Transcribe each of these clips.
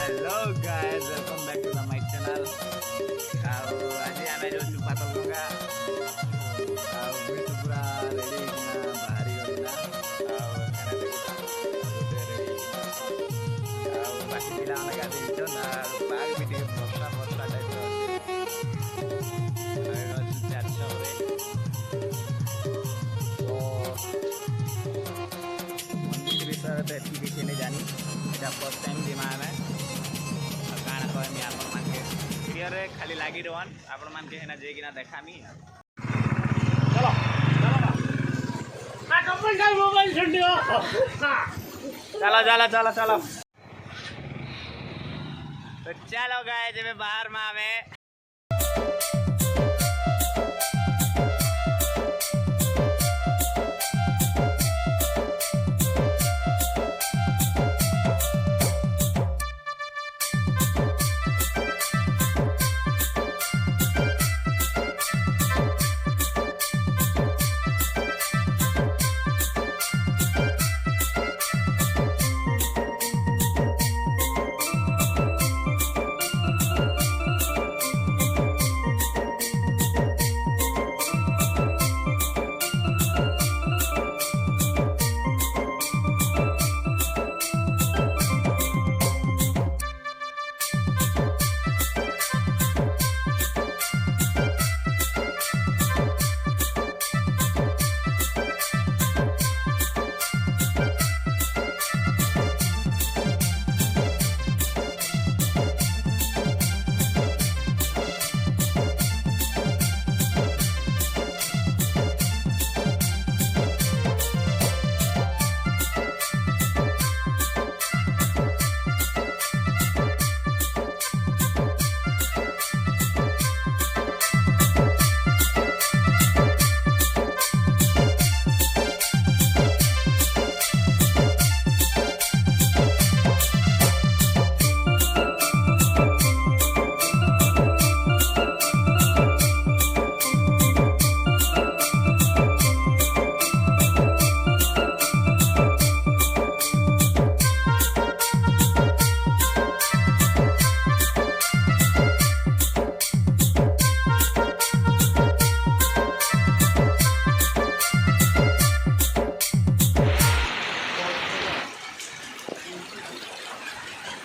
Hello guys, welcome back to my channel. आज आमे जो पातलगंगा पूरा रेडी बाहरी गला बाकी पिला गाधी ना बाग भी बर्षा बर्षा टाइप मंदिर विषय तो एति किसी नहीं जानी। फर्स्ट टाइम जीमा आम काण कहमी आपण मानके वीडियो रे खाली लागी रहन आपण मानके हेना जेकिना देखामी। चलो मोबाइल छंडियो चलो चलो चलो चलो तो चलो गए जब बाहर में आवे।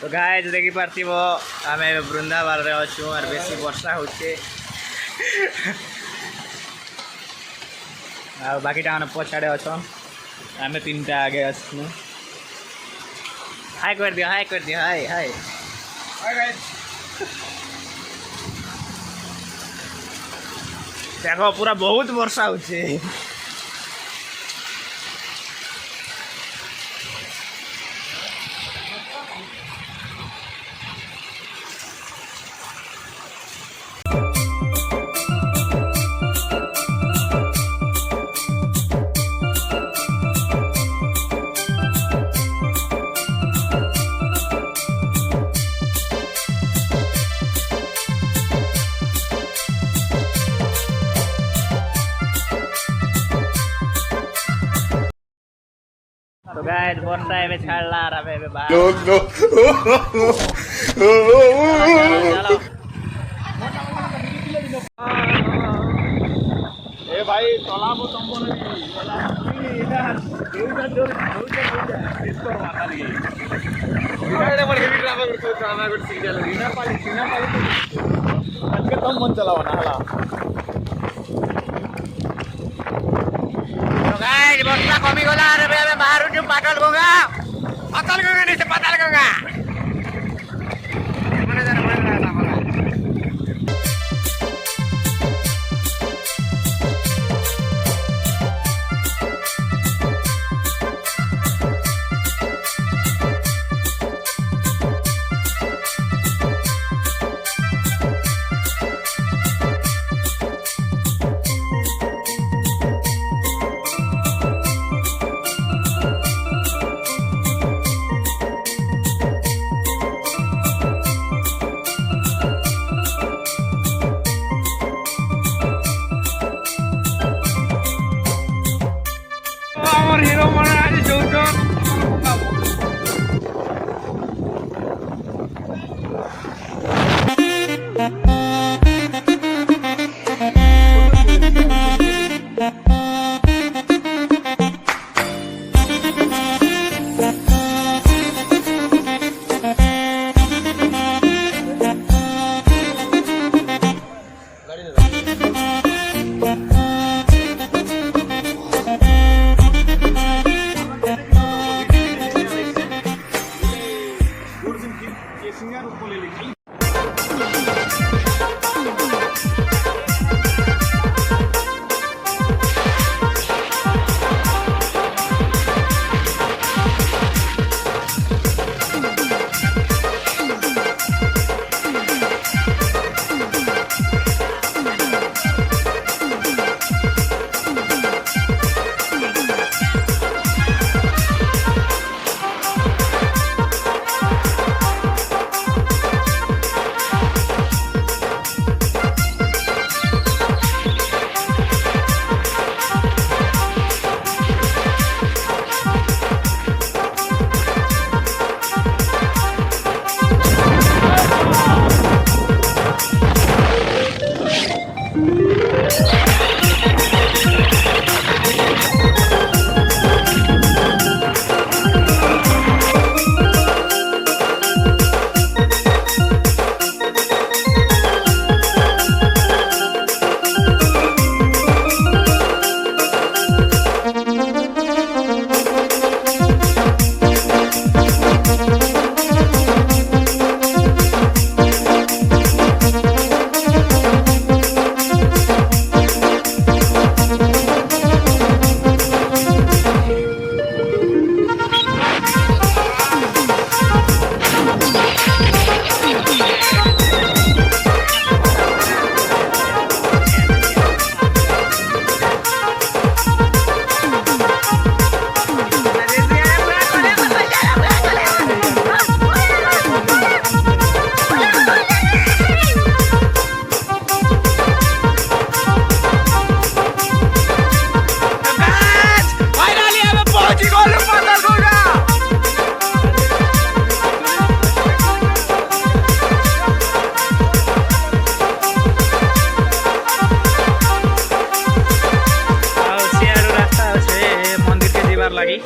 तो गाइस देखी पार्थी आम वृंदावन रे अच्छु और बेसी वर्षा होचे आ बाकी टाने पछाड़े अच्छन आम तीनटा आगे अच्छु। हाय कर दियो हाय कर दियो हाय हाय हाय गाइस देखो पूरा बहुत वर्षा होचे। तो गाइस वर्षा में छाड़ला रहे बे बाहर नो चलो ए भाई तलाब तंबो नहीं एटा जोर इसको माता लगी इधर बड़ हेवी ड्रामा कर सिग्नल सीना पाली आज के तुम मन चलाओ ना हला। तो गाइस वर्षा कमी गला रे बे बाहर जो पातालगंगा नहीं से पातालगंगा माने जाने माने ना मला सिंगार बोलेले खाली lagi.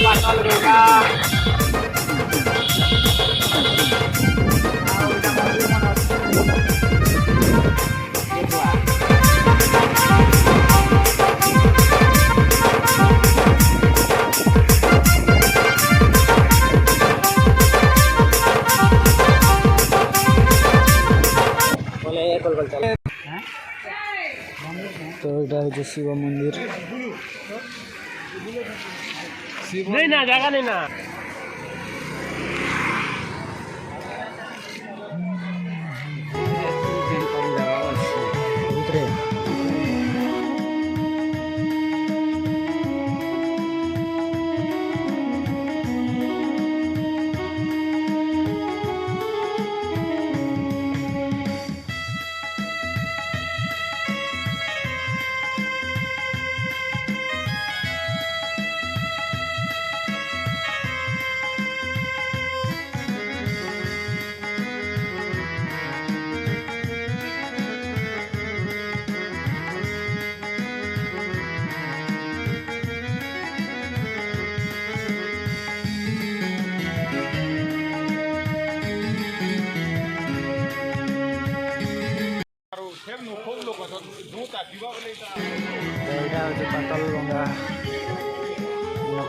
PATALGANGA. তো এটা হচ্ছে শিব মন্দির। নেই না, জায়গা নেই না। ভিতরে ଏଇଟା ହେଉଛି ପାତାଳଗଙ୍ଗା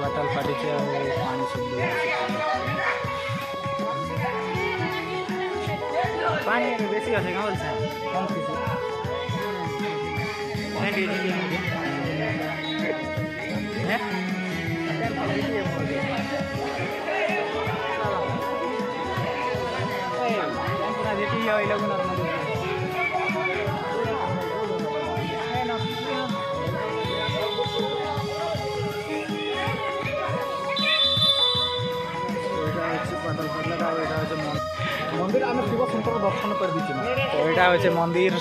ପାତାଲ ଫାଟିଛି ଆଉ ପାଣି ସବୁ ପାଣି ବେଶୀ ଅଛି କ'ଣ ବୋଲছে କମ୍ କିଛି मंदिर आम शिव शंकर दर्शन कर तो यहाँ हूँ मंदिर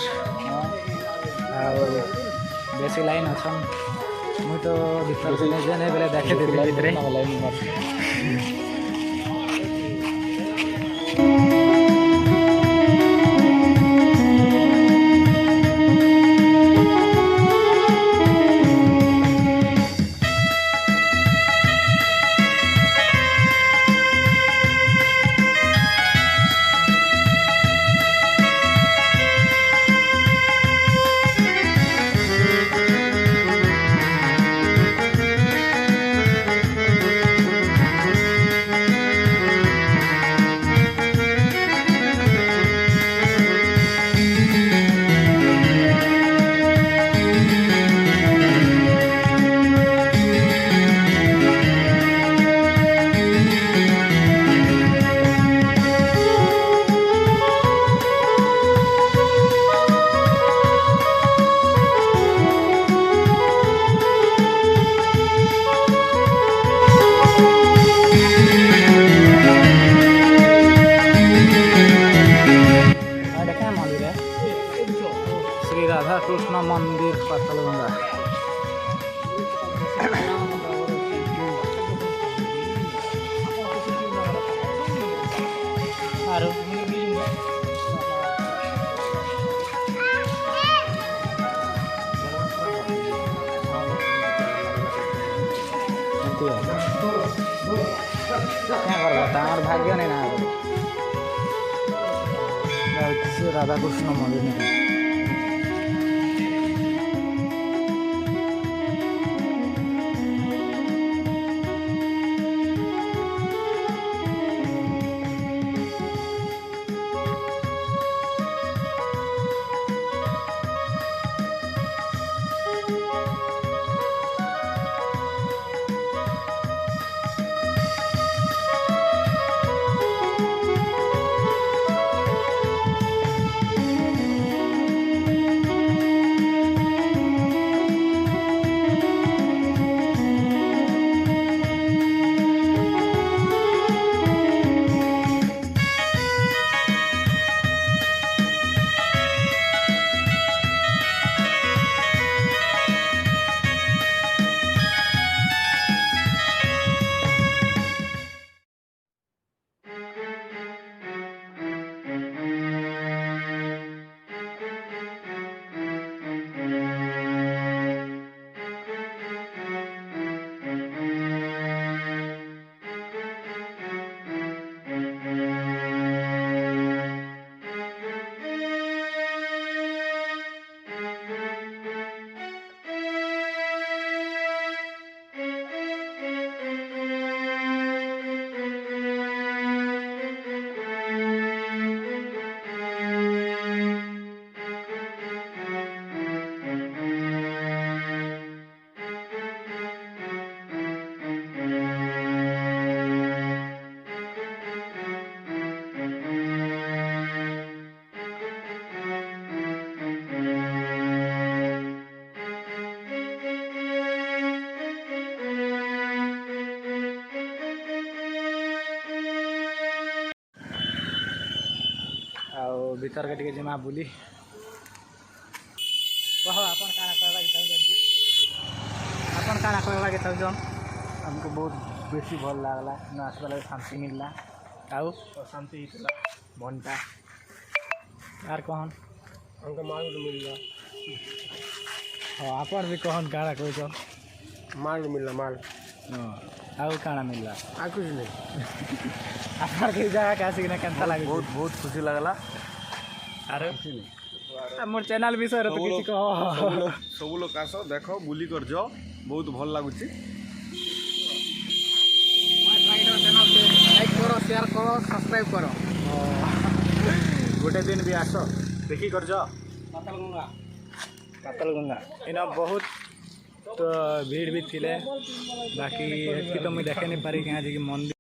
बेसी लाइन अच्छा मुझे तो भीतर से नहीं बेले देखे भीतर कृष्ण मंदिर पातालगंगा तार भाग्य नहीं ना राधा कृष्ण मंदिर नहीं भीतर के टिके जिमा बुली कह आपन काना कहला के चाहूँ आपन काना कहला के चाहूँ हमको बहुत बेसी भल लागला न आसबाला शांति मिलला आउ शांति हितला मनटा यार कहन हमको माल मिलला हां आपन भी कहन काना कहछ माल मिलला माल हां आउ काना मिलला आ कुछ नहीं आपन के जगह का आसी के केनता लागे बहुत बहुत खुशी लागला अरे मोर चैनल विषय तो किसी कह सब लोग आस देख बुली कर जाओ बहुत भल लगुच लाइक करो शेयर करो सब्सक्राइब करो गोटे दिन भी आस देखी कर जाओ पातालगंगा इना बहुत तो भीड़ भी थिले बाकी तो मुझे देखे नहीं पारी कि मंदिर